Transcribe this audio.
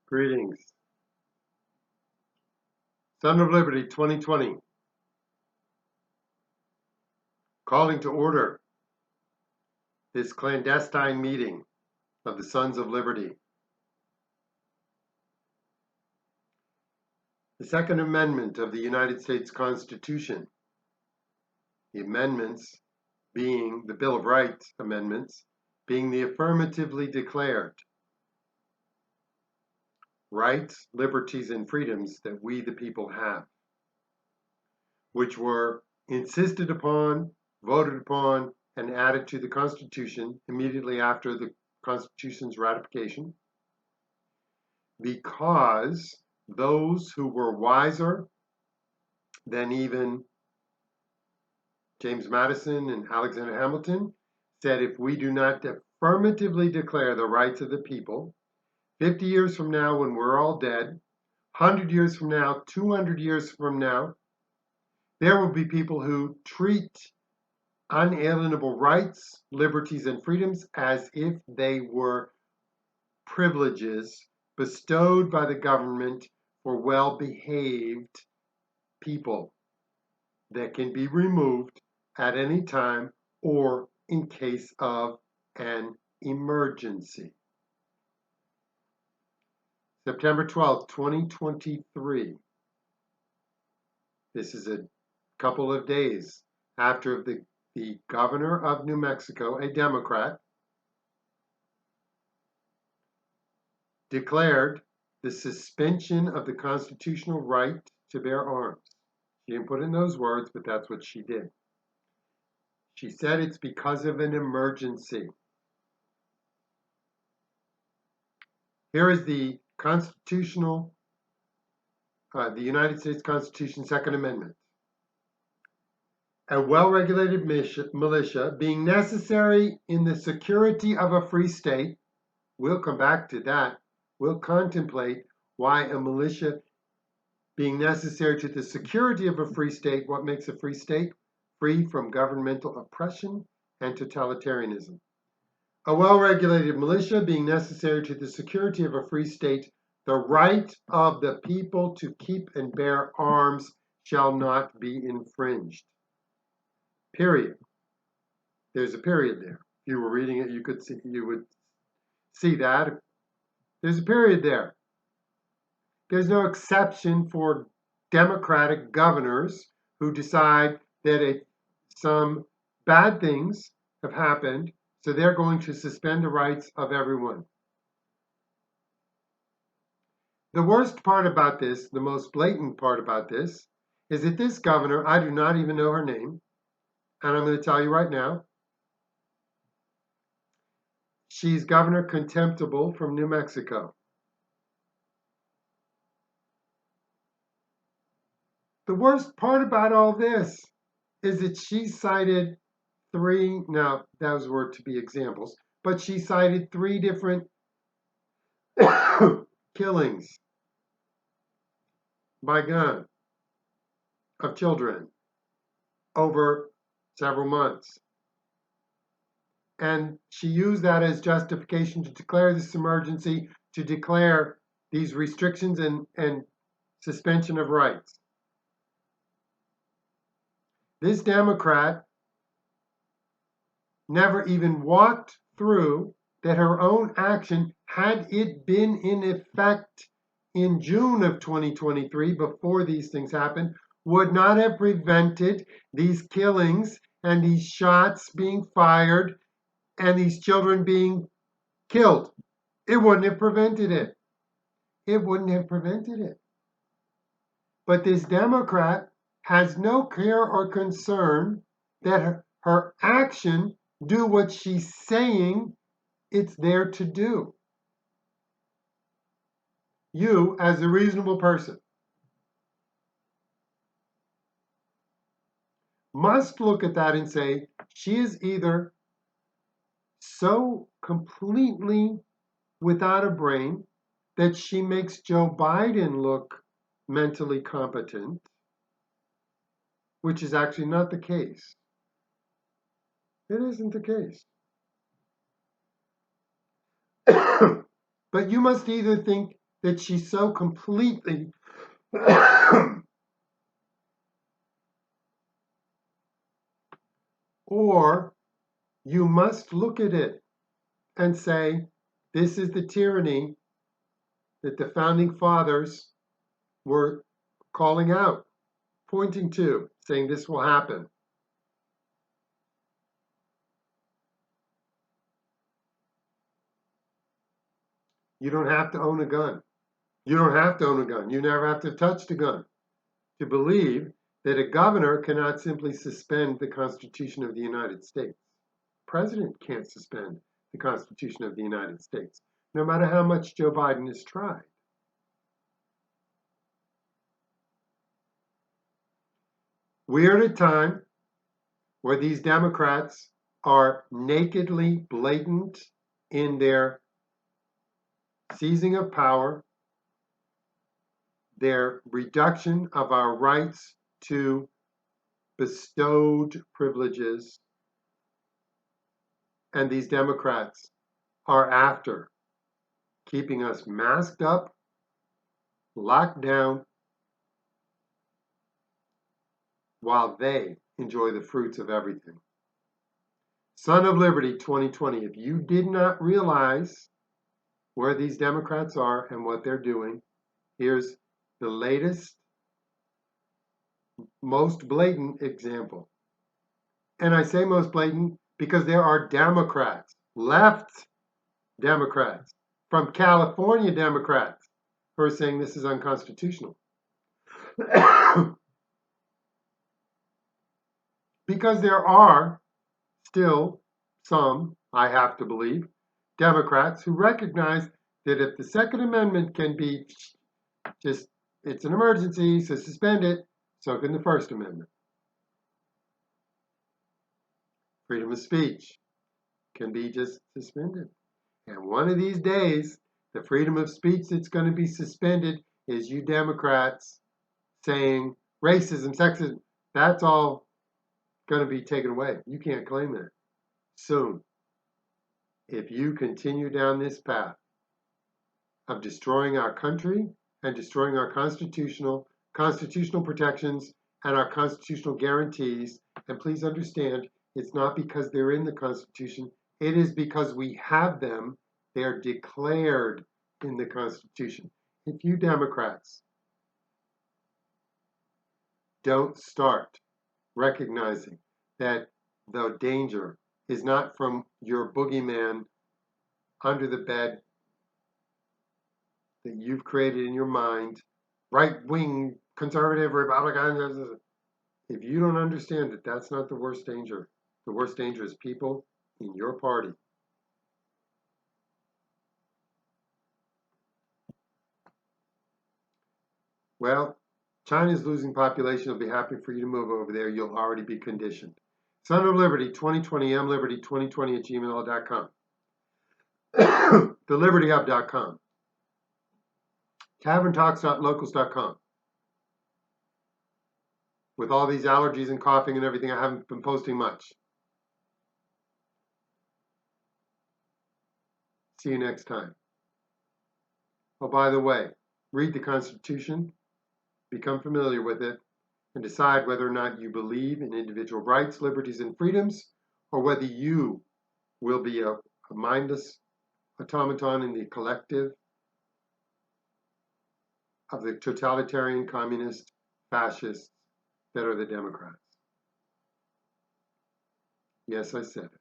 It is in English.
Greetings. Son of Liberty 2020. Calling to order this clandestine meeting of the Sons of Liberty. The Second Amendment of the United States Constitution. The amendments being the Bill of Rights amendments, being the affirmatively declared rights, liberties, and freedoms that we the people have, which were insisted upon, voted upon, and added to the Constitution immediately after the Constitution's ratification, because those who were wiser than even James Madison and Alexander Hamilton said, if we do not affirmatively declare the rights of the people, 50 years from now when we're all dead, 100 years from now, 200 years from now, there will be people who treat unalienable rights, liberties, and freedoms as if they were privileges bestowed by the government for well-behaved people that can be removed at any time or in case of an emergency. September 12th, 2023. This is a couple of days after the governor of New Mexico, a Democrat, declared the suspension of the constitutional right to bear arms. She didn't put in those words, but that's what she did. She said it's because of an emergency. Here is the constitutional, the United States Constitution, Second Amendment. A well-regulated militia being necessary in the security of a free state, we'll come back to that. We'll contemplate why a militia being necessary to the security of a free state, what makes a free state? Free from governmental oppression and totalitarianism. A well-regulated militia being necessary to the security of a free state, the right of the people to keep and bear arms shall not be infringed. Period. There's a period there. If you were reading it, you would see that. There's a period there. There's no exception for Democratic governors who decide that some bad things have happened, so they're going to suspend the rights of everyone. The worst part about this, the most blatant part about this, is that this governor, I do not even know her name, and I'm going to tell you right now, she's Governor Contemptible from New Mexico. The worst part about all this is that she cited now those were to be examples, but she cited 3 different killings by gun of children over several months. And she used that as justification to declare this emergency, to declare these restrictions and suspension of rights. This Democrat never even walked through that her own action, had it been in effect in June of 2023, before these things happened, would not have prevented these killings and these shots being fired and these children being killed. It wouldn't have prevented it. It wouldn't have prevented it. But this Democrat has no care or concern that her action do what she's saying it's there to do. You, as a reasonable person, must look at that and say, she is either so completely without a brain that she makes Joe Biden look mentally competent, which is actually not the case. It isn't the case. But you must either think that she so completely or you must look at it and say, this is the tyranny that the founding fathers were calling out, pointing to, saying this will happen. You don't have to own a gun. You don't have to own a gun. You never have to touch the gun to believe that a governor cannot simply suspend the Constitution of the United States. The president can't suspend the Constitution of the United States, no matter how much Joe Biden has tried. We're at a time where these Democrats are nakedly blatant in their seizing of power, their reduction of our rights to bestowed privileges, and these Democrats are after keeping us masked up, locked down, while they enjoy the fruits of everything. Son of Liberty 2020, if you did not realize where these Democrats are and what they're doing, here's the latest, most blatant example. And I say most blatant because there are Democrats, left Democrats, from California Democrats, who are saying this is unconstitutional. Because there are still some, I have to believe, Democrats who recognize that if the Second Amendment can be just, it's an emergency, so suspend it, so can the First Amendment. Freedom of speech can be just suspended. And one of these days, the freedom of speech that's going to be suspended is you Democrats saying racism, sexism, that's all going to be taken away. You can't claim that. Soon, if you continue down this path of destroying our country and destroying our constitutional protections and our constitutional guarantees, and please understand, it's not because they're in the Constitution, it is because we have them. They are declared in the Constitution. If you Democrats don't start recognizing that the danger is not from your boogeyman under the bed that you've created in your mind, right-wing, conservative, Republican, if you don't understand that that's not the worst danger is people in your party. Well, China's losing population. It'll be happy for you to move over there. You'll already be conditioned. Son of Liberty 2020, mliberty2020 at gmail.com. thelibertyhub.com. taverntalks.locals.com. With all these allergies and coughing and everything, I haven't been posting much. See you next time. Oh, by the way, read the Constitution, become familiar with it, and decide whether or not you believe in individual rights, liberties, and freedoms, or whether you will be a mindless automaton in the collective of the totalitarian, communist, fascists that are the Democrats. Yes, I said it.